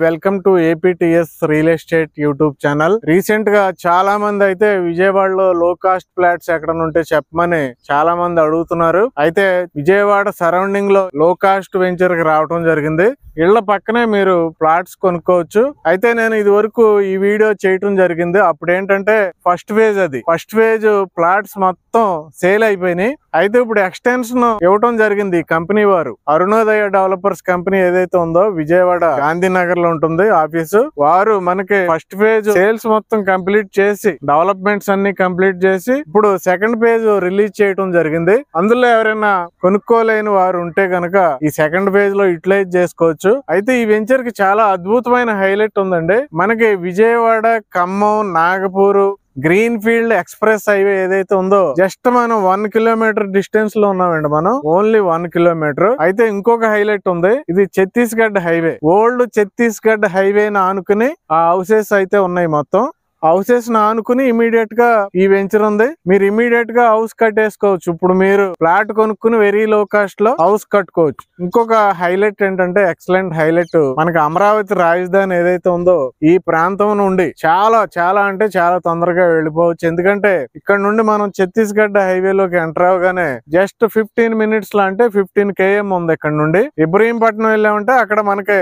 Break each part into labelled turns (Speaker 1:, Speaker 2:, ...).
Speaker 1: Welcome to APTS real estate YouTube channel. Recent గా చాలా మంది అయితే విజయవాడలో లో కాస్ట్ ఫ్లాట్స్ ఎక్కడ ఉంటే చెప్పమని చాలా మంది అడుగుతున్నారు. అయితే విజయవాడ సరౌండింగ్ లో లో కాస్ట్ వెంచర్ కి రావడం జరిగింది. ఇళ్ల పక్కనే మీరు ఫ్లాట్స్ కొనుక్కోవచ్చు. అయితే నేను ఇది వరకు ఈ వీడియో చేయటం జరిగింది. అప్పుడు ఏంటంటే ఫస్ట్ ఫేజ్ ఫ్లాట్స్ మొత్తం సేల్ అయిపోయినాయి. అయితే ఇప్పుడు ఎక్స్టెన్షన్ ఇవ్వటం జరిగింది. కంపెనీ వారు అరుణోదయ డెవలపర్స్ కంపెనీ ఏదైతే ఉందో విజయవాడ గాంధీనగర్ లో ఉంటుంది ఆఫీసు. వారు మనకి ఫస్ట్ ఫేజ్ సేల్స్ మొత్తం కంప్లీట్ చేసి డెవలప్మెంట్స్ అన్ని కంప్లీట్ చేసి ఇప్పుడు సెకండ్ ఫేజ్ రిలీజ్ చేయటం జరిగింది. అందులో ఎవరైనా కొనుక్కోలేని వారు ఉంటే గనక ఈ సెకండ్ ఫేజ్ లో యూటిలైజ్ చేసుకోవచ్చు. అయితే ఈ వెంచర్ కి చాలా అద్భుతమైన హైలైట్ ఉందండి. మనకి Vijayawada, Khammam, Nagpur green field express highway ఏదైతే ఉందో జస్ట్ మనం 1 కిలోమీటర్ డిస్టెన్స్ లో ఉన్నామండి. మనం ఓన్లీ 1 కిలోమీటర్. అయితే ఇంకొక హైలైట్ ఉంది. ఇది Chhattisgarh highway. Old Chhattisgarh highway ఆనుకుని ఆ హౌసెస్ అయితే ఉన్నాయి. మొత్తం హౌసెస్ ఆనుకుని ఇమీడియట్ గా ఈ వెంచర్ ఉంది. మీరు ఇమీడియట్ గా హౌస్ కట్టేసుకోవచ్చు. ఇప్పుడు మీరు ఫ్లాట్ కొనుక్కుని వెరీ లో కాస్ట్ లో హౌస్ కట్టుకోవచ్చు. ఇంకొక హైలైట్ ఏంటంటే ఎక్సలెంట్ హైలైట్, మనకి అమరావతి రాజధాని ఏదైతే ఉందో ఈ ప్రాంతం నుండి చాలా అంటే చాలా తొందరగా వెళ్ళిపోవచ్చు. ఎందుకంటే ఇక్కడ నుండి మనం ఛత్తీస్గఢ్ హైవేలోకి ఎంటర్ అవగానే జస్ట్ 15 మినిట్స్ లో, అంటే 15 km ఉంది ఇక్కడ నుండి. ఇబ్రహీంపట్నం వెళ్ళామంటే అక్కడ మనకి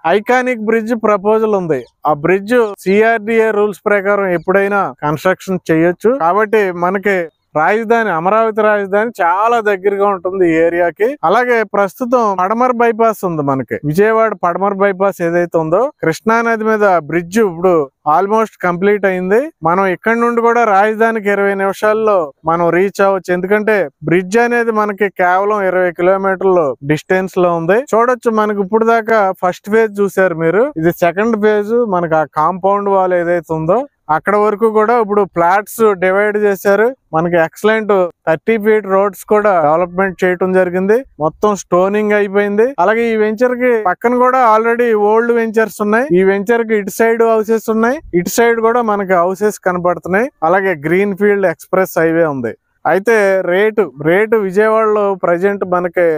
Speaker 1: ఐకానిక్ బ్రిడ్జ్ ప్రపోజల్ ఉంది. ఆ బ్రిడ్జ్ సిఆర్డిఏ రూల్స్ ప్రకారం ఎప్పుడైనా కన్స్ట్రక్షన్ చేయొచ్చు. కాబట్టి మనకి రాజధాని, అమరావతి రాజధాని చాలా దగ్గరగా ఉంటుంది ఈ ఏరియాకి. అలాగే ప్రస్తుతం పడమర్ బైపాస్ ఉంది. మనకి విజయవాడ పడమర్ బైపాస్ ఏదైతే ఉందో కృష్ణా నది మీద బ్రిడ్జ్ ఇప్పుడు ఆల్మోస్ట్ కంప్లీట్ అయింది. మనం ఇక్కడ నుండి కూడా రాజధానికి 20 నిమిషాల్లో మనం రీచ్ అవ్వచ్చు. ఎందుకంటే బ్రిడ్జ్ అనేది మనకి కేవలం 20 కిలోమీటర్లు డిస్టెన్స్ లో ఉంది. చూడొచ్చు, మనకి ఇప్పుడు దాకా ఫస్ట్ ఫేజ్ చూసారు మీరు. ఇది సెకండ్ ఫేజ్. మనకి ఆ కాంపౌండ్ వాల్ ఏదైతే ఉందో అక్కడ వరకు కూడా ఇప్పుడు ఫ్లాట్స్ డివైడ్ చేశారు. మనకి ఎక్సలెంట్ 30 feet రోడ్స్ కూడా డెవలప్మెంట్ చేయటం జరిగింది. మొత్తం స్టోనింగ్ అయిపోయింది. అలాగే ఈ వెంచర్ కి పక్కన కూడా ఆల్రెడీ ఓల్డ్ వెంచర్స్ ఉన్నాయి. ఈ వెంచర్ కి ఇటు సైడ్ హౌసెస్ ఉన్నాయి, ఇటు సైడ్ కూడా మనకి హౌసెస్ కనపడుతున్నాయి. అలాగే గ్రీన్ ఫీల్డ్ ఎక్స్ప్రెస్ హైవే ఉంది. అయితే రేటు విజయవాడలో ప్రజెంట్ మనకి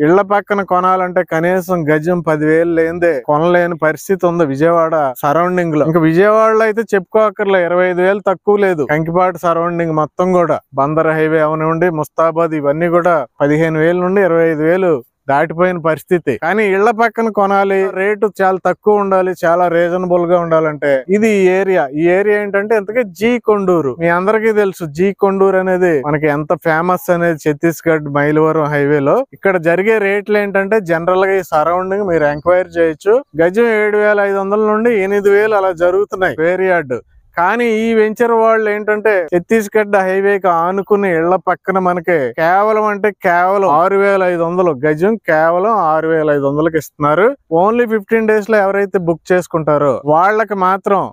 Speaker 1: ఇళ్ల పక్కన కొనాలంటే కనీసం గజం 10,000 లేనిదే కొనలేని పరిస్థితి ఉంది విజయవాడ సరౌండింగ్ లో. ఇంకా విజయవాడలో అయితే చెప్పుకోకర్లే 25,000 తక్కువ లేదు. కంకిపాడు సరౌండింగ్ మొత్తం కూడా బందర్ హైవే అవనివ్వండి, ముస్తాబాద్, ఇవన్నీ కూడా 15,000 నుండి 25,000 దాటిపోయిన పరిస్థితి. కానీ ఇళ్ల పక్కన కొనాలి, రేటు చాలా తక్కువ ఉండాలి, చాలా రీజనబుల్ గా ఉండాలంటే ఇది ఈ ఏరియా ఏంటంటే ఇంతకీ జీ కొండూరు. మీ అందరికీ తెలుసు జీ కొండూరు అనేది మనకి ఎంత ఫేమస్ అనేది ఛత్తీస్గఢ్ మైలవరం హైవేలో. ఇక్కడ జరిగే రేట్లు ఏంటంటే జనరల్ గా ఈ సరౌండింగ్ మీరు ఎంక్వైరీ చేయొచ్చు. గజం 7,500 నుండి 8,000 అలా జరుగుతున్నాయి స్క్వేర్ యార్డ్. కానీ ఈ వెంచర్ వాళ్ళు ఏంటంటే ఛత్తీస్గఢ్ హైవేకి ఆనుకుని ఇళ్ల పక్కన మనకి కేవలం 6,500 గజం, కేవలం 6,500కి ఇస్తున్నారు. ఓన్లీ 15 days లో ఎవరైతే బుక్ చేసుకుంటారో వాళ్ళకి మాత్రం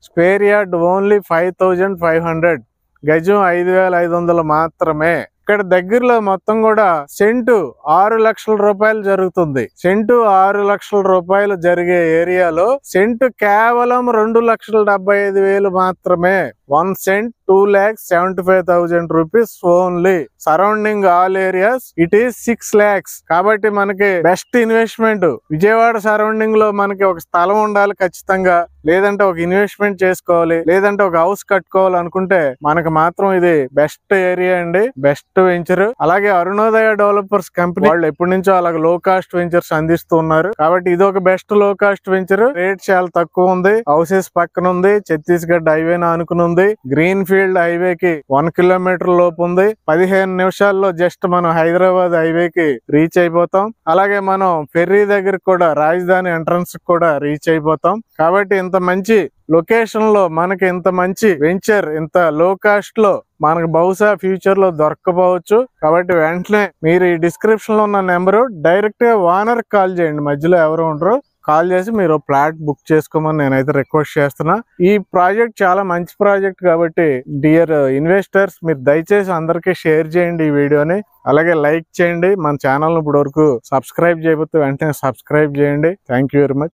Speaker 1: స్క్వేర్ యార్డ్ ఓన్లీ 5,500, గజం 5,500 మాత్రమే. ఇక్కడ దగ్గరలో మొత్తం కూడా సెంటు 6 లక్షల రూపాయలు జరుగుతుంది. సెంటు 6 లక్షల రూపాయలు జరిగే ఏరియాలో సెంటు కేవలం 2,75,000 మాత్రమే. 1 cent 2,75,000 rupees only. Surrounding all areas it is 6 lakhs. కాబట్టి మనకి బెస్ట్ ఇన్వెస్ట్మెంట్. విజయవాడ సరౌండింగ్ లో మనకి ఒక స్థలం ఉండాలి ఖచ్చితంగా, లేదంటే ఒక ఇన్వెస్ట్మెంట్ చేసుకోవాలి, లేదంటే ఒక హౌస్ కట్టుకోవాలి అనుకుంటే మనకు మాత్రం ఇది బెస్ట్ ఏరియా అండి, బెస్ట్ వెంచర్. అలాగే అరుణోదయ డెవలపర్స్ కంపెనీ వాళ్ళు ఎప్పటి నుంచో అలాగే లో కాస్ట్ వెంచర్స్ అందిస్తూ ఉన్నారు. కాబట్టి ఇది ఒక బెస్ట్ లో కాస్ట్ వెంచర్. రేట్ చాలా తక్కువ ఉంది. హౌసెస్ పక్కన ఉంది, ఛత్తీస్గఢ్ హైవే ఆనుకుని ఉంది, గ్రీన్ ఫీల్డ్ హైవేకి 1 కిలోమీటర్ లోపు ఉంది. 15 నిమిషాల్లో జస్ట్ మనం హైదరాబాద్ హైవేకి రీచ్ అయిపోతాం. అలాగే మనం ఫెర్రీ దగ్గర కూడా రాజధాని ఎంట్రన్స్ కూడా రీచ్ అయిపోతాం. కాబట్టి ఇంత మంచి లొకేషన్ లో మనకి ఇంత మంచి వెంచర్ ఇంత లో కాస్ట్ లో మనకు బహుశా ఫ్యూచర్ లో దొరకపోవచ్చు. కాబట్టి వెంటనే మీరు ఈ డిస్క్రిప్షన్ లో ఉన్న నెంబరు డైరెక్ట్ గా ఓనర్ కాల్ చేయండి. మధ్యలో ఎవరు ఉండరు. కాల్ చేసి మీరు ఫ్లాట్ బుక్ చేసుకోమని నేనైతే రిక్వెస్ట్ చేస్తున్నా. ఈ ప్రాజెక్ట్ చాలా మంచి ప్రాజెక్ట్ కాబట్టి డియర్ ఇన్వెస్టర్స్ మీరు దయచేసి అందరికీ షేర్ చేయండి ఈ వీడియోని. అలాగే లైక్ చేయండి. మన ఛానల్ ఇప్పుడు వరకు సబ్స్క్రైబ్ చేయకపోతే వెంటనే సబ్స్క్రైబ్ చేయండి. Thank you very much.